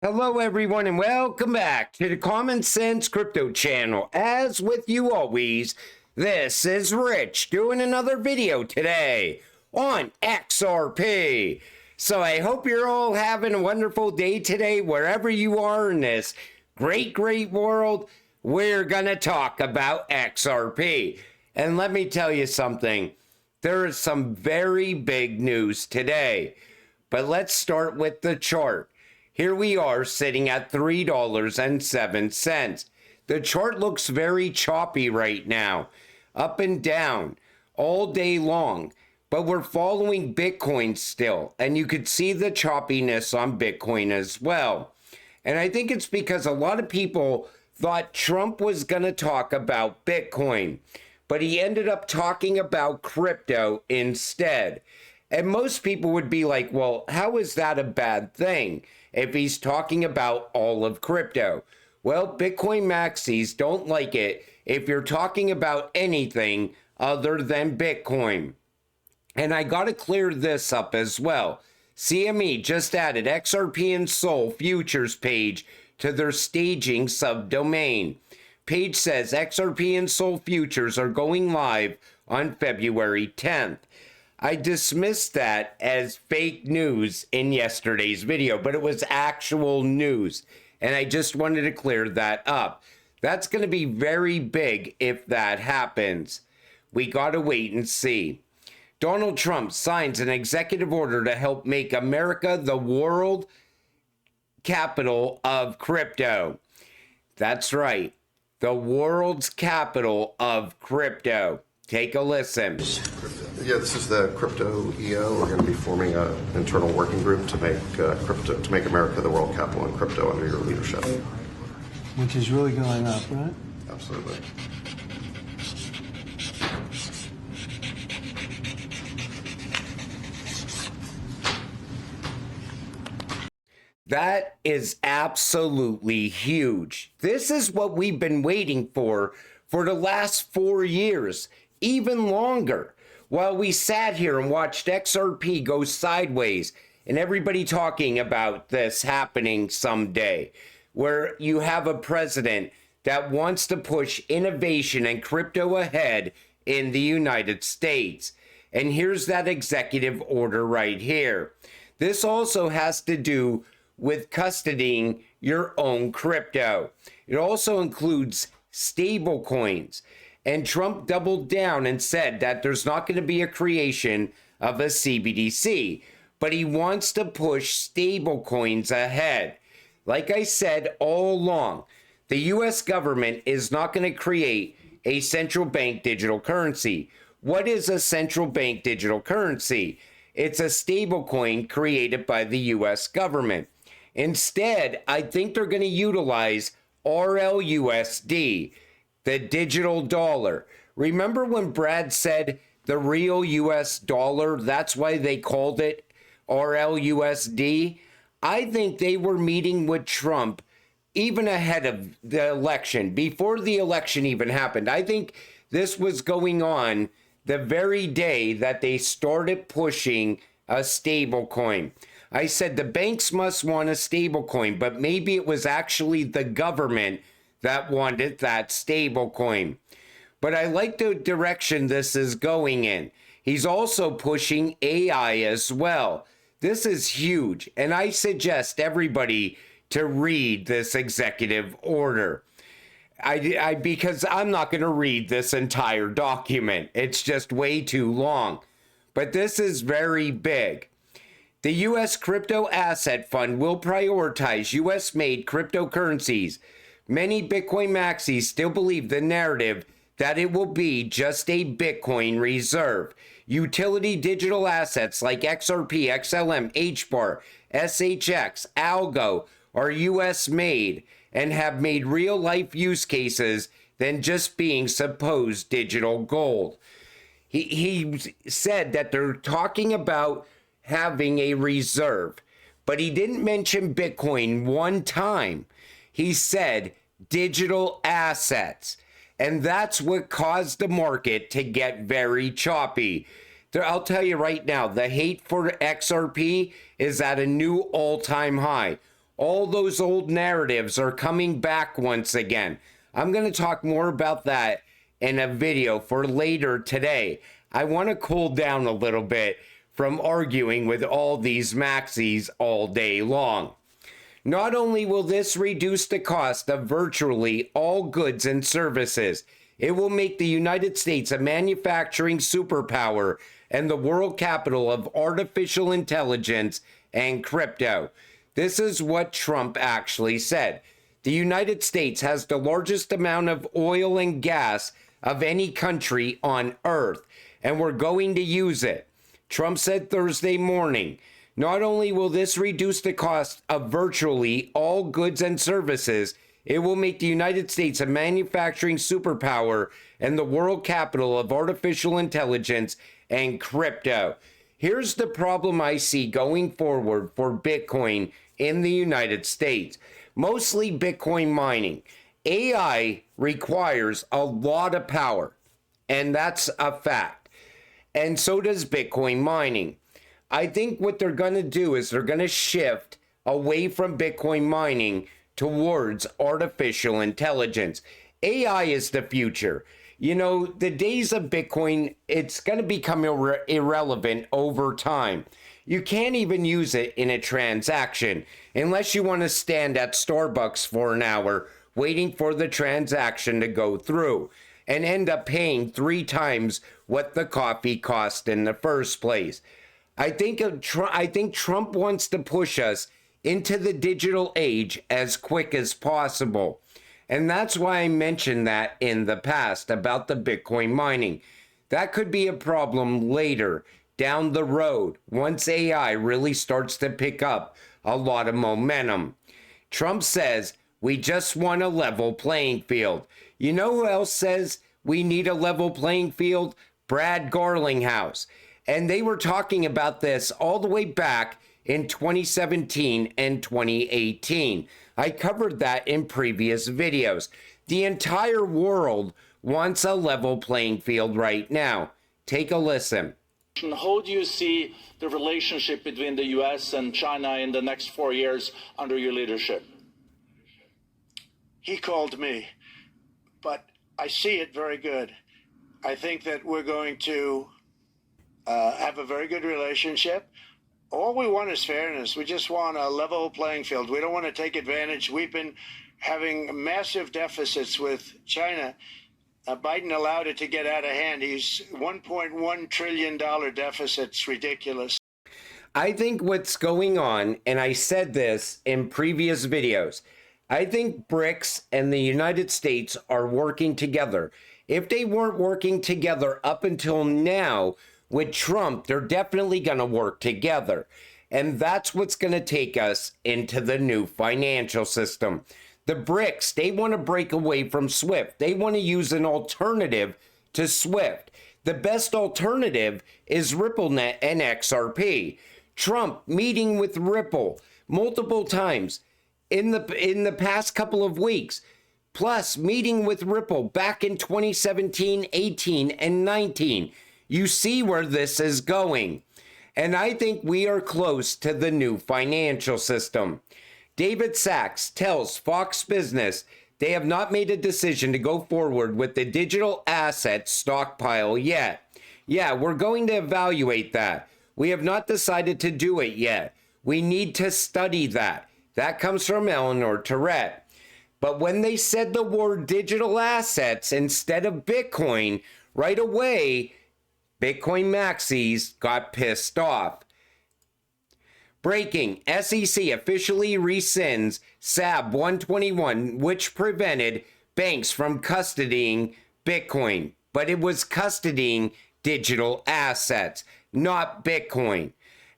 Hello everyone and welcome back to the Common Sense Crypto channel. As with you always, this is Rich doing another video today on XRP. So I hope you're all having a wonderful day today wherever you are in this great world. We're gonna talk about XRP. And let me tell you something, there is some very big news today. But let's start with the chart. Here we are sitting at $3.07. The chart looks very choppy right now, up and down all day long, but we're following Bitcoin still. And you could see the choppiness on Bitcoin as well. And I think it's because a lot of people thought Trump was going to talk about Bitcoin, but he ended up talking about crypto instead. And most people would be like, well, how is that a bad thing if he's talking about all of crypto? Well, Bitcoin maxis don't like it if you're talking about anything other than Bitcoin. And I got to clear this up as well. CME just added XRP and Sol futures page to their staging subdomain. Page says XRP and Sol futures are going live on February 10th. I dismissed that as fake news in yesterday's video, but it was actual news. And I just wanted to clear that up. That's going to be very big if that happens. We got to wait and see. Donald Trump signs an executive order to help make America the world capital of crypto. That's right. The world's capital of crypto. Take a listen. Yeah, this is the crypto EO. We're going to be forming an internal working group to make America the world capital in crypto under your leadership. Which is really going up, right? Absolutely. That is absolutely huge. This is what we've been waiting for the last 4 years, even longer. While we sat here and watched XRP go sideways and everybody talking about this happening someday, where you have a president that wants to push innovation and crypto ahead in the United States. And here's that executive order right here. This also has to do with custodying your own crypto. It also includes stable coins. And Trump doubled down and said that there's not going to be a creation of a CBDC, but he wants to push stable coins ahead. Like I said all along, the US government is not going to create a central bank digital currency. What is a central bank digital currency? It's a stable coin created by the US government. Instead, I think they're going to utilize RLUSD, the digital dollar. Remember when Brad said the real US dollar? That's why they called it RLUSD. I think they were meeting with Trump even ahead of the election, before the election even happened. I think this was going on the very day that they started pushing a stable coin. I said the banks must want a stable coin, but maybe it was actually the government that wanted that stable coin. But I like the direction this is going in. He's also pushing AI as well. This is huge, and I suggest everybody to read this executive order. Because I'm not going to read this entire document. It's just way too long. But this is very big. The U.S. Crypto Asset Fund will prioritize U.S.-made cryptocurrencies. Many Bitcoin maxis still believe the narrative that it will be just a Bitcoin reserve. Utility digital assets like XRP, XLM, HBAR, SHX, Algo are US-made and have made real-life use cases than just being supposed digital gold. He said that they're talking about having a reserve, but he didn't mention Bitcoin one time. He said digital assets. And that's what caused the market to get very choppy. I'll tell you right now, the hate for XRP is at a new all-time high. All those old narratives are coming back once again. I'm going to talk more about that in a video for later today. I want to cool down a little bit from arguing with all these maxis all day long. Not only will this reduce the cost of virtually all goods and services, it will make the United States a manufacturing superpower and the world capital of artificial intelligence and crypto. This is what Trump actually said. The United States has the largest amount of oil and gas of any country on earth, and we're going to use it. Trump said Thursday morning, not only will this reduce the cost of virtually all goods and services, it will make the United States a manufacturing superpower and the world capital of artificial intelligence and crypto. Here's the problem I see going forward for Bitcoin in the United States. Mostly Bitcoin mining. AI requires a lot of power, and that's a fact. And so does Bitcoin mining. I think what they're going to do is they're going to shift away from Bitcoin mining towards artificial intelligence. AI is the future. You know, the days of Bitcoin, it's going to become irrelevant over time. You can't even use it in a transaction unless you want to stand at Starbucks for an hour waiting for the transaction to go through and end up paying 3 times what the coffee cost in the first place. I think Trump wants to push us into the digital age as quick as possible. And that's why I mentioned that in the past about the Bitcoin mining. That could be a problem later down the road once AI really starts to pick up a lot of momentum. Trump says we just want a level playing field. You know who else says we need a level playing field? Brad Garlinghouse. And they were talking about this all the way back in 2017 and 2018. I covered that in previous videos. The entire world wants a level playing field right now. Take a listen. How do you see the relationship between the US and China in the next 4 years under your leadership? He called me, but I see it very good. I think that we're going to have a very good relationship. All we want is fairness. We just want a level playing field. We don't want to take advantage. We've been having massive deficits with China. Biden allowed it to get out of hand. He's $1.1 trillion deficit. It's ridiculous. I think what's going on, and I said this in previous videos, I think BRICS and the United States are working together. If they weren't working together up until now, with Trump, they're definitely going to work together. And that's what's going to take us into the new financial system. The BRICS, they want to break away from SWIFT. They want to use an alternative to SWIFT. The best alternative is RippleNet and XRP. Trump meeting with Ripple multiple times in the past couple of weeks. Plus, meeting with Ripple back in 2017, 18, and 19. You see where this is going. And I think we are close to the new financial system. David Sachs tells Fox Business they have not made a decision to go forward with the digital asset stockpile yet. Yeah, we're going to evaluate that. We have not decided to do it yet. We need to study that. That comes from Eleanor Tourette. But when they said the word digital assets instead of Bitcoin, right away, Bitcoin maxis got pissed off. Breaking, SEC officially rescinds SAB 121, which prevented banks from custodying Bitcoin. But it was custodying digital assets, not Bitcoin.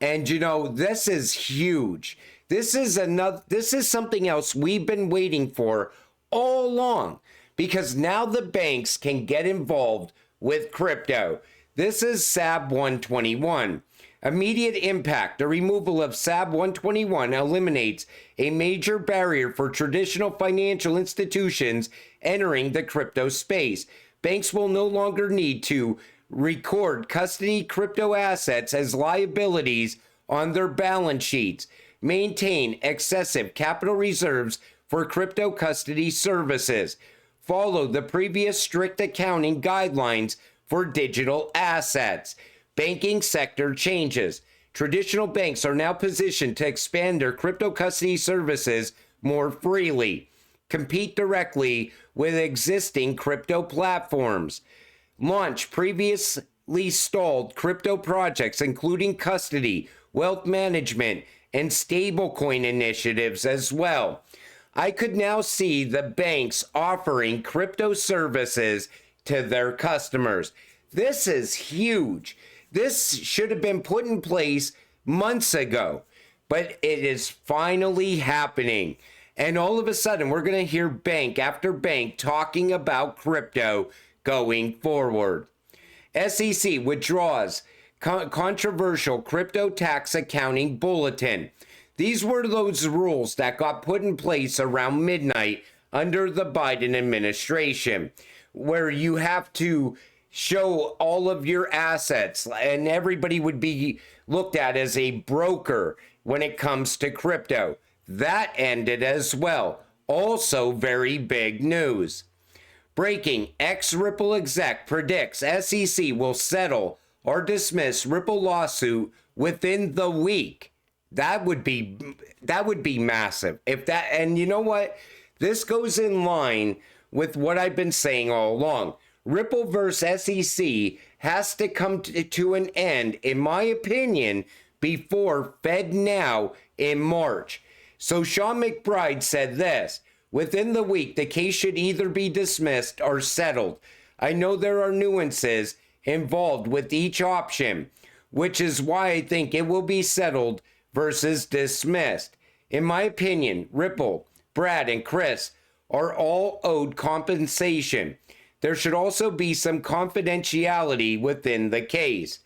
And you know, this is huge. This is something else we've been waiting for all along, because now the banks can get involved with crypto. This is SAB 121. Immediate impact. The removal of SAB 121 eliminates a major barrier for traditional financial institutions entering the crypto space. Banks will no longer need to record custody crypto assets as liabilities on their balance sheets. maintain excessive capital reserves for crypto custody services, follow the previous strict accounting guidelines for digital assets, banking sector changes. Traditional banks are now positioned to expand their crypto custody services more freely, compete directly with existing crypto platforms, launch previously stalled crypto projects, including custody, wealth management, and stablecoin initiatives as well. I could now see the banks offering crypto services to their customers. This is huge. This should have been put in place months ago, but it is finally happening. And all of a sudden, we're going to hear bank after bank talking about crypto going forward. SEC withdraws controversial crypto tax accounting bulletin. These were those rules that got put in place around midnight under the Biden administration, where you have to show all of your assets and everybody would be looked at as a broker when it comes to crypto. That ended as well. Also very big news. Breaking, ex-Ripple exec predicts SEC will settle or dismiss Ripple lawsuit within the week. That would be massive. If that, and you know what? This goes in line with what I've been saying all along. Ripple versus SEC has to come to an end, in my opinion, before FedNow in March. So Sean McBride said this: within the week, the case should either be dismissed or settled. I know there are nuances involved with each option, which is why I think it will be settled versus dismissed. In my opinion, Ripple, Brad, and Chris are all owed compensation. There should also be some confidentiality within the case.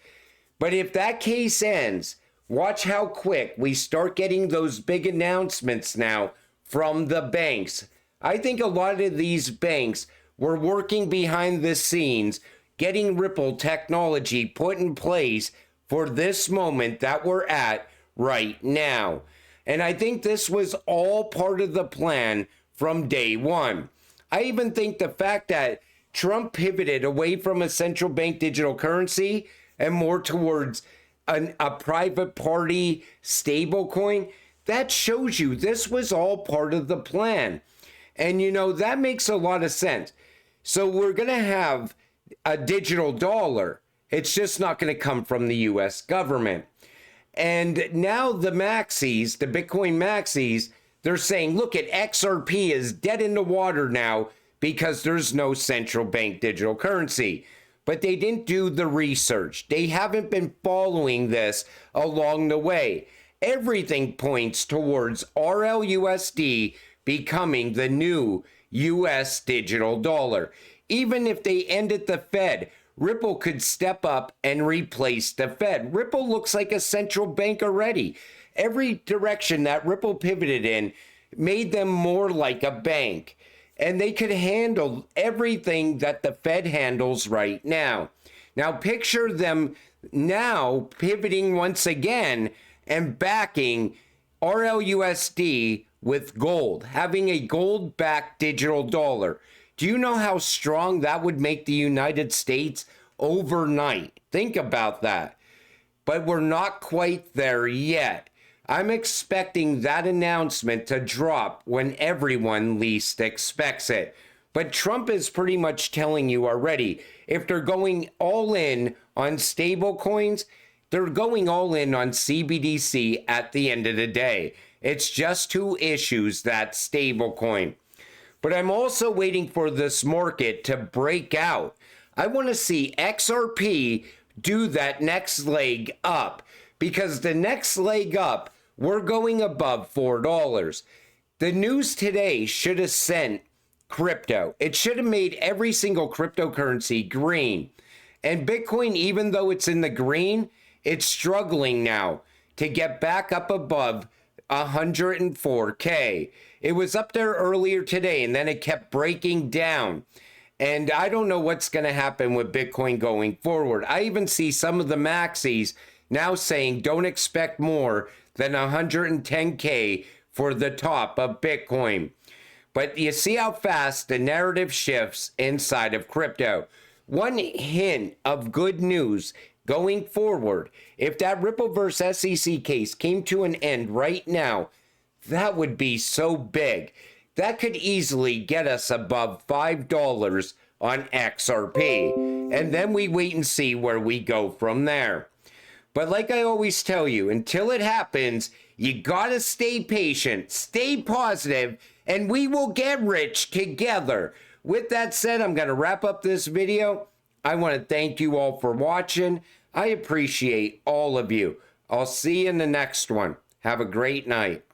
But if that case ends, watch how quick we start getting those big announcements now from the banks. I think a lot of these banks were working behind the scenes, getting Ripple technology put in place for this moment that we're at right now. And I think this was all part of the plan from day one. I even think the fact that Trump pivoted away from a central bank digital currency and more towards a private party stablecoin, that shows you this was all part of the plan. And you know, that makes a lot of sense. So we're going to have a digital dollar. It's just not going to come from the US government. And now the maxis, the Bitcoin maxis, they're saying, look at XRP is dead in the water now because there's no central bank digital currency. But they didn't do the research. They haven't been following this along the way. Everything points towards RLUSD becoming the new US digital dollar. Even if they ended the Fed, Ripple could step up and replace the Fed. Ripple looks like a central bank already. Every direction that Ripple pivoted in made them more like a bank. And they could handle everything that the Fed handles right now. Now picture them now pivoting once again and backing RLUSD with gold, having a gold-backed digital dollar. Do you know how strong that would make the United States overnight? Think about that. But we're not quite there yet. I'm expecting that announcement to drop when everyone least expects it. But Trump is pretty much telling you already, if they're going all in on stable coins, they're going all in on CBDC at the end of the day. It's just two issues, that stable coin. But I'm also waiting for this market to break out. I want to see XRP do that next leg up, because the next leg up, we're going above $4. The news today should have sent crypto. It should have made every single cryptocurrency green. And Bitcoin, even though it's in the green, it's struggling now to get back up above 104K. It was up there earlier today, and then it kept breaking down. And I don't know what's going to happen with Bitcoin going forward. I even see some of the maxis now saying don't expect more than 110K for the top of Bitcoin. But you see how fast the narrative shifts inside of crypto. One hint of good news going forward, if that Ripple versus SEC case came to an end right now, that would be so big. That could easily get us above $5 on XRP. And then we wait and see where we go from there. But like I always tell you, until it happens, you gotta stay patient, stay positive, and we will get rich together. With that said, I'm gonna wrap up this video. I want to thank you all for watching. I appreciate all of you. I'll see you in the next one. Have a great night.